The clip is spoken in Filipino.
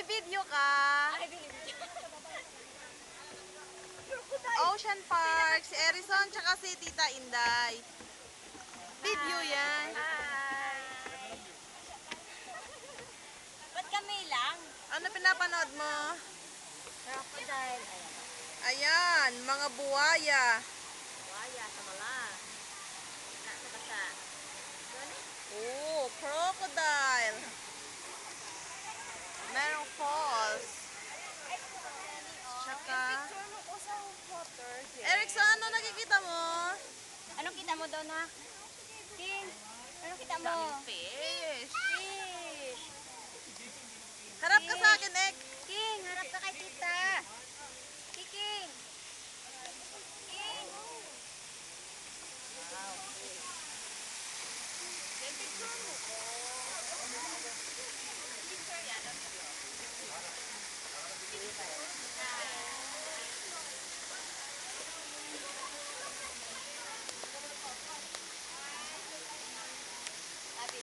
Binibideo ka. Ay, binibidyo. Ocean Park, si Erison, tsaka si Tita Inday. Video yan. Hi. Ba't kami lang? Ano pinapanood mo? Crocodile. Ayan, mga buwaya. Waya sa mala. Nasa basa. Oh, crocodile. Merong falls. Tsaka... mo ko sa water. Erikson, ano nakikita mo? Anong kita mo doon, ha? King, anong kita mo? Daming fish.